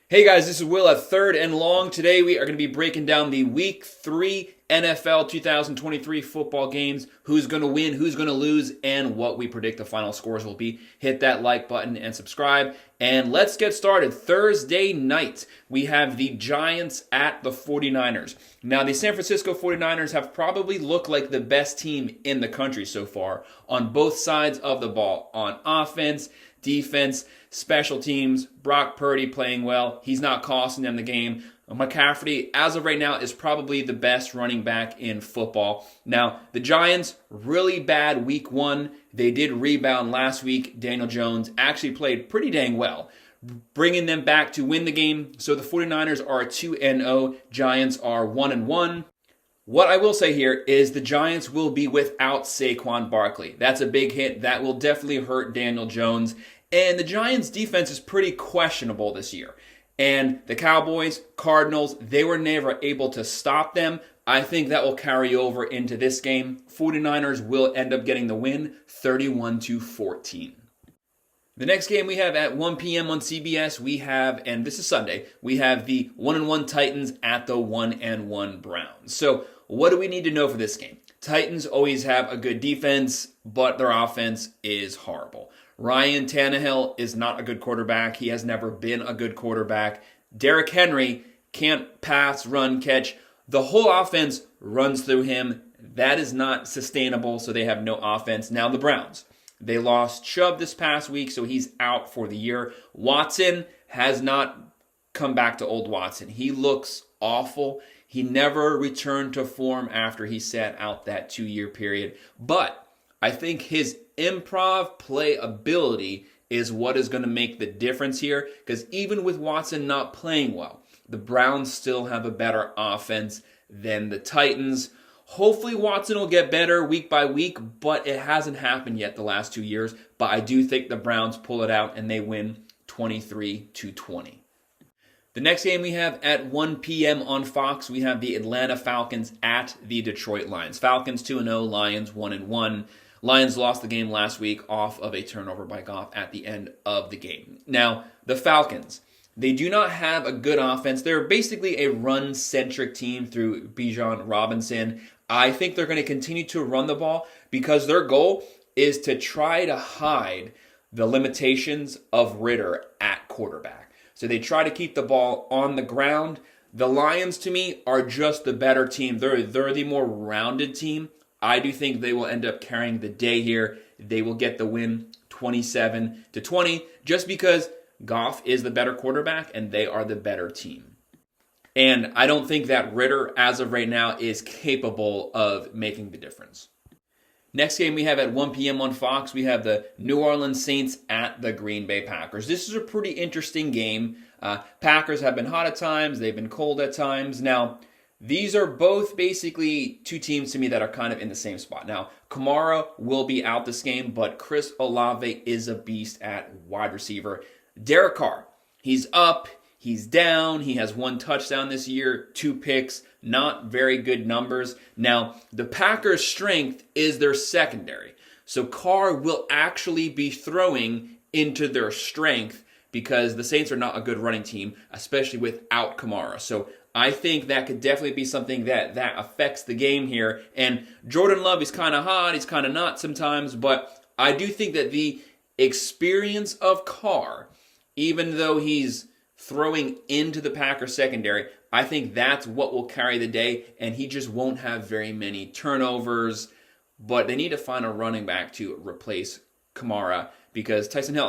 Hey guys, this is Will at Third and Long. Today we are going to be breaking down the Week 3 NFL 2023 football games, who's going to win, who's going to lose, and what we predict the final scores will be. Hit that like button and subscribe, and let's get started. Thursday night, we have the Giants at the 49ers. Now, the San Francisco 49ers have probably looked like the best team in the country so far on both sides of the ball, on offense, defense, special teams. Brock Purdy playing well. He's not costing them the game. McCaffrey, as of right now, is probably the best running back in football. Now, the Giants, really bad week 1. They did rebound last week. Daniel Jones actually played pretty dang well, bringing them back to win the game. So the 49ers are 2-0. Giants are 1-1. What I will say here is the Giants will be without Saquon Barkley. That's a big hit. That will definitely hurt Daniel Jones. And the Giants' defense is pretty questionable this year. And the Cowboys, Cardinals, they were never able to stop them. I think that will carry over into this game. 49ers will end up getting the win, 31-14. The next game we have at 1 p.m. on CBS, we have, and this is Sunday, we have the 1-1 Titans at the 1-1 Browns. So what do we need to know for this game? Titans always have a good defense, but their offense is horrible. Ryan Tannehill is not a good quarterback. He has never been a good quarterback. Derrick Henry can't pass, run, catch. The whole offense runs through him. That is not sustainable, so they have no offense. Now the Browns. They lost Chubb this past week, so he's out for the year. Watson has not come back to old Watson. He looks awful. He never returned to form after he sat out that 2-year period. But I think his improv play ability is what is going to make the difference here, because even with Watson not playing well, the Browns still have a better offense than the Titans. Hopefully Watson will get better week by week, but it hasn't happened yet the last 2 years. But I do think the Browns pull it out and they win 23-20. The next game we have at 1 p.m. on Fox, we have the Atlanta Falcons at the Detroit Lions. Falcons 2-0, Lions 1-1. Lions lost the game last week off of a turnover by Goff at the end of the game. Now, the Falcons, they do not have a good offense. They're basically a run-centric team through Bijan Robinson. I think they're going to continue to run the ball because their goal is to try to hide the limitations of Ritter at quarterback. So they try to keep the ball on the ground. The Lions, to me, are just the better team. They're the more rounded team. I do think they will end up carrying the day here. They will get the win 27-20 just because Goff is the better quarterback and they are the better team. And I don't think that Ritter, as of right now, is capable of making the difference. Next game we have at 1 p.m. on Fox, we have the New Orleans Saints at the Green Bay Packers. This is a pretty interesting game. Packers have been hot at times. They've been cold at times. Now, these are both basically two teams to me that are kind of in the same spot. Now, Kamara will be out this game, but Chris Olave is a beast at wide receiver. Derek Carr, he's up, he's down, he has 1 touchdown this year, 2 picks, not very good numbers. Now, the Packers' strength is their secondary. So Carr will actually be throwing into their strength because the Saints are not a good running team, especially without Kamara. So I think that could definitely be something that affects the game here. And Jordan Love is kind of hot, he's kind of not sometimes, but I do think that the experience of Carr, even though he's throwing into the Packers secondary, I think that's what will carry the day, and he just won't have very many turnovers. But they need to find a running back to replace Kamara because Tyson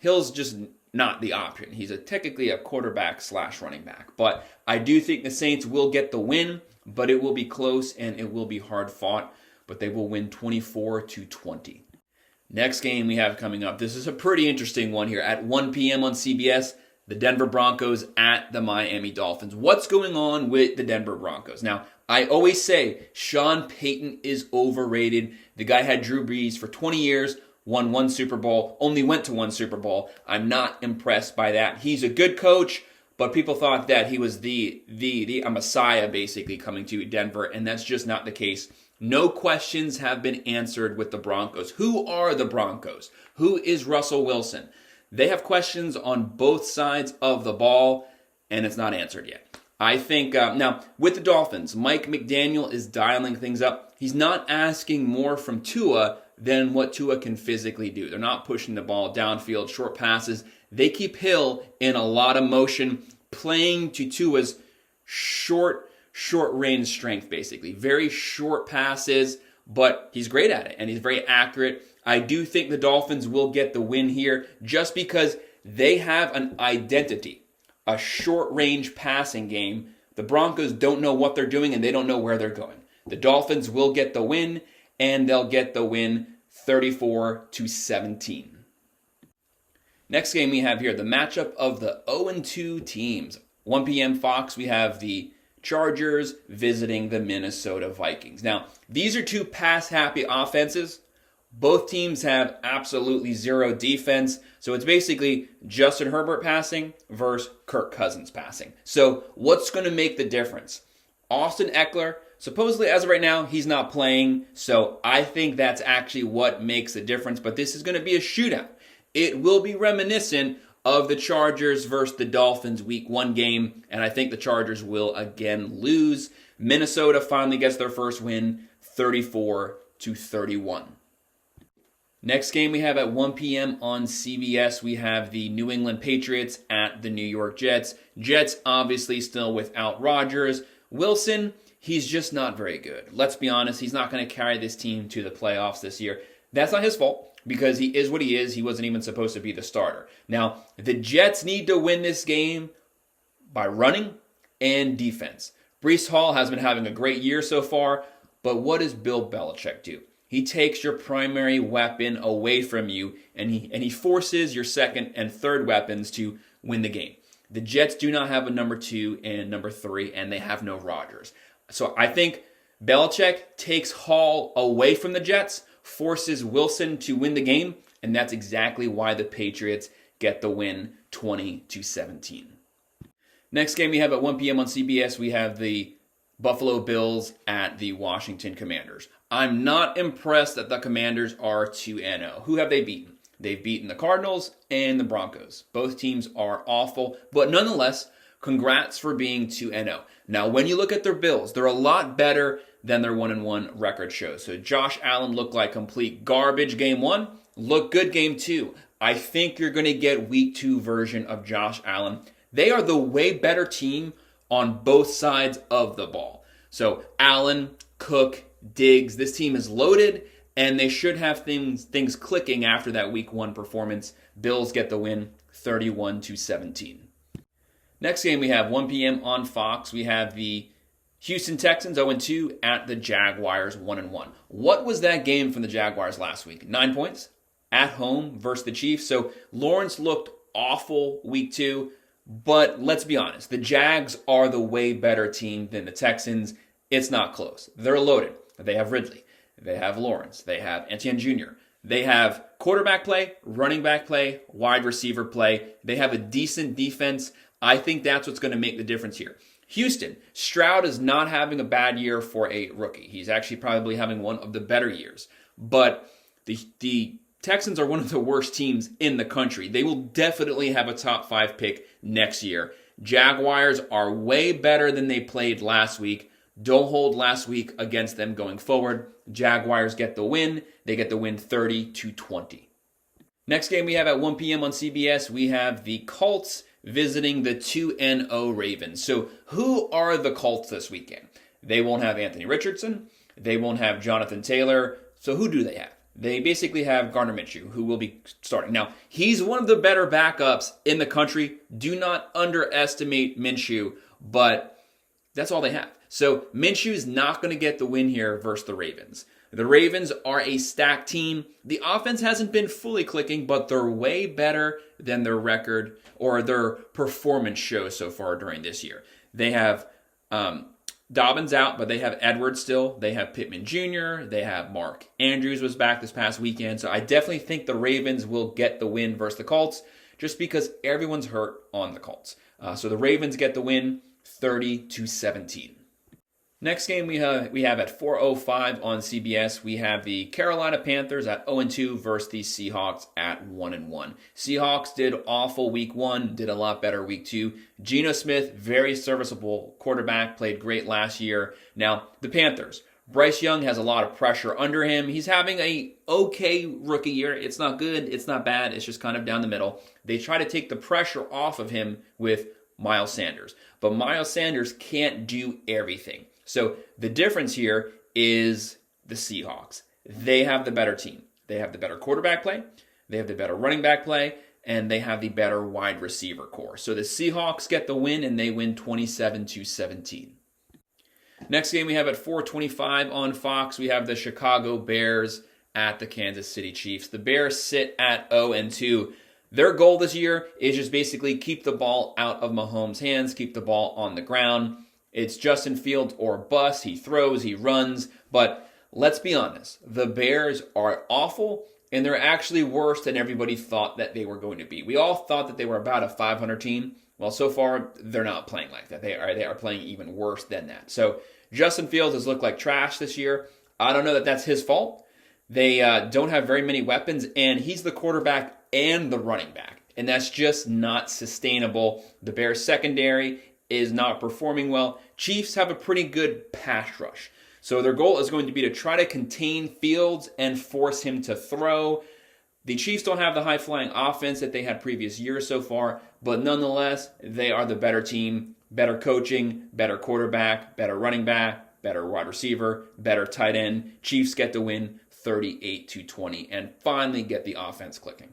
Hill's just not the option. He's technically a quarterback / running back. But I do think the Saints will get the win, but it will be close and it will be hard fought. But they will win 24-20. Next game we have coming up. This is a pretty interesting one here. At 1 p.m. on CBS, the Denver Broncos at the Miami Dolphins. What's going on with the Denver Broncos? Now, I always say Sean Payton is overrated. The guy had Drew Brees for 20 years, won 1 Super Bowl, only went to 1 Super Bowl. I'm not impressed by that. He's a good coach, but people thought that he was a messiah basically coming to Denver, and that's just not the case. No questions have been answered with the Broncos. Who are the Broncos? Who is Russell Wilson? They have questions on both sides of the ball. and it's not answered yet. I think, now, with the Dolphins, Mike McDaniel is dialing things up. He's not asking more from Tua than what Tua can physically do. They're not pushing the ball downfield, short passes. They keep Hill in a lot of motion, playing to Tua's short range strength, basically. Very short passes, but he's great at it, and he's very accurate. I do think the Dolphins will get the win here just because they have an identity, a short-range passing game. The Broncos don't know what they're doing, and they don't know where they're going. The Dolphins will get the win, and they'll get the win 34-17. Next game we have here, the matchup of the 0-2 teams. 1 p.m. Fox, we have the Chargers visiting the Minnesota Vikings. Now, these are two pass-happy offenses. Both teams have absolutely zero defense. So it's basically Justin Herbert passing versus Kirk Cousins passing. So what's going to make the difference? Austin Eckler, supposedly as of right now, he's not playing. So I think that's actually what makes the difference. But this is going to be a shootout. It will be reminiscent of the Chargers versus the Dolphins week 1 game. And I think the Chargers will again lose. Minnesota finally gets their first win, 34-31. Next game we have at 1 p.m. on CBS, we have the New England Patriots at the New York Jets. Jets obviously still without Rodgers. Wilson, he's just not very good. Let's be honest, he's not going to carry this team to the playoffs this year. That's not his fault because he is what he is. He wasn't even supposed to be the starter. Now, the Jets need to win this game by running and defense. Breece Hall has been having a great year so far, but what does Bill Belichick do? He takes your primary weapon away from you, and he forces your second and third weapons to win the game. The Jets do not have a number 2 and number 3, and they have no Rodgers. So I think Belichick takes Hall away from the Jets, forces Wilson to win the game, and that's exactly why the Patriots get the win 20-17. Next game we have at 1 p.m. on CBS, we have the Buffalo Bills at the Washington Commanders. I'm not impressed that the Commanders are 2-0. Who have they beaten? They've beaten the Cardinals and the Broncos. Both teams are awful, but nonetheless, congrats for being 2-0. Now, when you look at their Bills, they're a lot better than their 1-1 record shows. So Josh Allen looked like complete garbage game 1, looked good game 2. I think you're going to get week 2 version of Josh Allen. They are the way better team on both sides of the ball. So Allen, Cook, Diggs, this team is loaded, and they should have things clicking after that week 1 performance. Bills get the win 31-17. Next game we have 1 p.m. on Fox. We have the Houston Texans 0-2 at the Jaguars 1-1. What was that game from the Jaguars last week? 9 points at home versus the Chiefs. So Lawrence looked awful week 2, but let's be honest. The Jags are the way better team than the Texans. It's not close. They're loaded. They have Ridley. They have Lawrence. They have Etienne Jr. They have quarterback play, running back play, wide receiver play. They have a decent defense. I think that's what's going to make the difference here. Houston, Stroud is not having a bad year for a rookie. He's actually probably having one of the better years. But the Texans are one of the worst teams in the country. They will definitely have a top 5 pick next year. Jaguars are way better than they played last week. Don't hold last week against them going forward. Jaguars get the win. They get the win 30-20. Next game we have at 1 p.m. on CBS, we have the Colts visiting the 2-0 Ravens. So who are the Colts this weekend? They won't have Anthony Richardson. They won't have Jonathan Taylor. So who do they have? They basically have Gardner Minshew, who will be starting. Now, he's one of the better backups in the country. Do not underestimate Minshew, but that's all they have. So Minshew is not going to get the win here versus the Ravens. The Ravens are a stacked team. The offense hasn't been fully clicking, but they're way better than their record or their performance shows so far during this year. They have Dobbins out, but they have Edwards still. They have Pittman Jr. They have Mark Andrews was back this past weekend. So I definitely think the Ravens will get the win versus the Colts just because everyone's hurt on the Colts. So the Ravens get the win 30-17. Next game we have at 4:05 on CBS. We have the Carolina Panthers at 0-2 versus the Seahawks at 1-1. Seahawks did awful week 1, did a lot better week 2. Geno Smith, very serviceable quarterback, played great last year. Now, the Panthers. Bryce Young has a lot of pressure under him. He's having a okay rookie year. It's not good, it's not bad, it's just kind of down the middle. They try to take the pressure off of him with Miles Sanders. But Miles Sanders can't do everything. So the difference here is the Seahawks. They have the better team. They have the better quarterback play, they have the better running back play, and they have the better wide receiver core. So the Seahawks get the win, and they win 27-17. Next game we have at 4:25 on Fox. We have the Chicago Bears at the Kansas City Chiefs. The Bears sit at 0-2. Their goal this year is just basically keep the ball out of Mahomes' hands, keep the ball on the ground. It's Justin Fields or bust. He throws, he runs. But let's be honest, the Bears are awful, and they're actually worse than everybody thought that they were going to be. We all thought that they were about a 500 team. Well, so far, they're not playing like that. They are playing even worse than that. So Justin Fields has looked like trash this year. I don't know that that's his fault. They don't have very many weapons, and he's the quarterback and the running back. And that's just not sustainable. The Bears secondary is not performing well. Chiefs have a pretty good pass rush. So their goal is going to be to try to contain Fields and force him to throw. The Chiefs don't have the high-flying offense that they had previous years so far, but nonetheless, they are the better team, better coaching, better quarterback, better running back, better wide receiver, better tight end. Chiefs get the win 38-20 and finally get the offense clicking.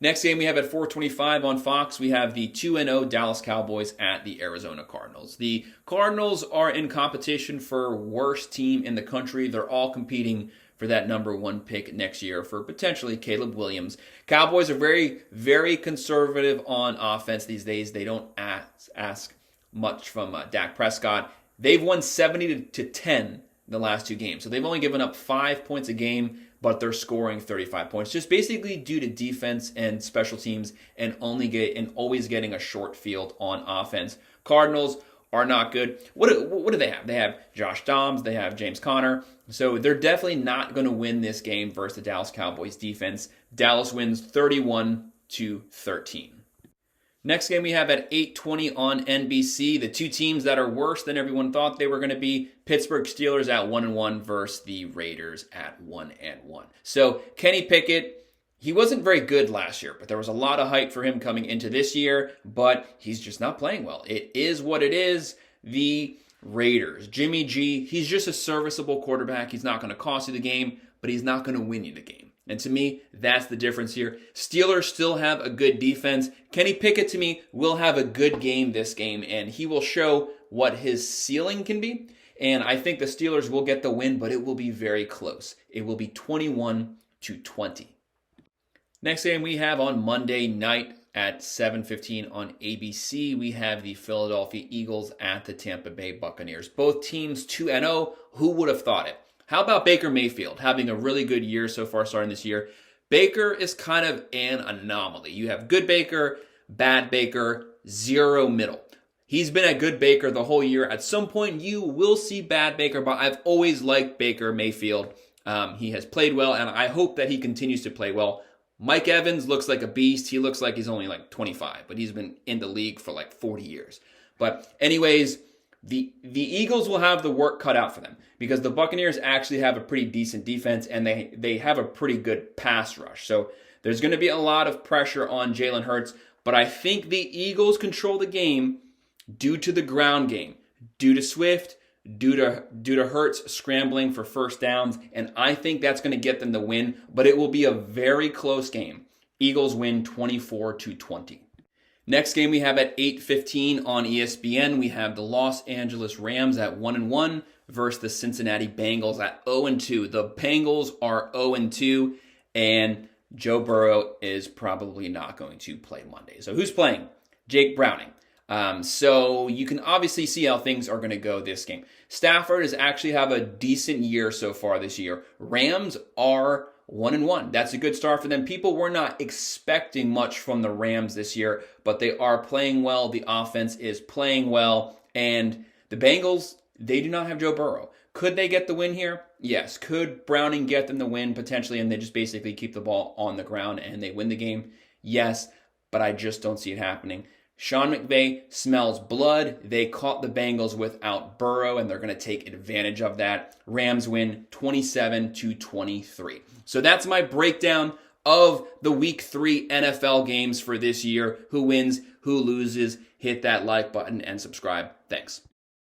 Next game we have at 4:25 on Fox. We have the 2-0 Dallas Cowboys at the Arizona Cardinals. The Cardinals are in competition for worst team in the country. They're all competing for that number 1 pick next year for potentially Caleb Williams. Cowboys are very, very conservative on offense these days. They don't ask much from Dak Prescott. They've won 70-10 the last 2 games. So they've only given up 5 points a game, but they're scoring 35 points, just basically due to defense and special teams and always getting a short field on offense. Cardinals are not good. What do they have? They have Josh Dobbs, they have James Conner. So they're definitely not going to win this game versus the Dallas Cowboys defense. Dallas wins 31-13. Next game we have at 8:20 on NBC. The 2 teams that are worse than everyone thought they were going to be. Pittsburgh Steelers at 1-1 versus the Raiders at 1-1. So Kenny Pickett, he wasn't very good last year, but there was a lot of hype for him coming into this year, but he's just not playing well. It is what it is. The Raiders, Jimmy G, he's just a serviceable quarterback. He's not going to cost you the game, but he's not going to win you the game. And to me, that's the difference here. Steelers still have a good defense. Kenny Pickett, to me, will have a good game this game, and he will show what his ceiling can be. And I think the Steelers will get the win, but it will be very close. It will be 21-20. Next game we have on Monday night at 7:15 on ABC, we have the Philadelphia Eagles at the Tampa Bay Buccaneers. Both teams 2-0. Who would have thought it? How about Baker Mayfield having a really good year so far starting this year? Baker is kind of an anomaly. You have good Baker, bad Baker, zero middle. He's been a good Baker the whole year. At some point, you will see bad Baker, but I've always liked Baker Mayfield. He has played well, and I hope that he continues to play well. Mike Evans looks like a beast. He looks like he's only like 25, but he's been in the league for like 40 years. But anyways, the Eagles will have the work cut out for them because the Buccaneers actually have a pretty decent defense and they have a pretty good pass rush. So there's going to be a lot of pressure on Jalen Hurts, but I think the Eagles control the game due to the ground game, due to Swift, due to Hurts scrambling for first downs, and I think that's going to get them the win, but it will be a very close game. Eagles win 24-20. Next game we have at 8:15 on ESPN. We have the Los Angeles Rams at 1-1 versus the Cincinnati Bengals at 0-2. The Bengals are 0-2, and Joe Burrow is probably not going to play Monday. So who's playing? Jake Browning. So you can obviously see how things are going to go this game. Stafford has actually have a decent year so far this year. Rams are 1-1. That's a good start for them. People were not expecting much from the Rams this year, but they are playing well. The offense is playing well. And the Bengals, They do not have Joe Burrow. Could they get the win here? Yes. Could Browning get them the win potentially and they just basically keep the ball on the ground and they win the game? Yes, but I just don't see it happening. Sean McVay smells blood. They caught the Bengals without Burrow, and they're going to take advantage of that. Rams win 27-23. So that's my breakdown of the Week 3 NFL games for this year. Who wins, who loses. Hit that like button and subscribe. Thanks.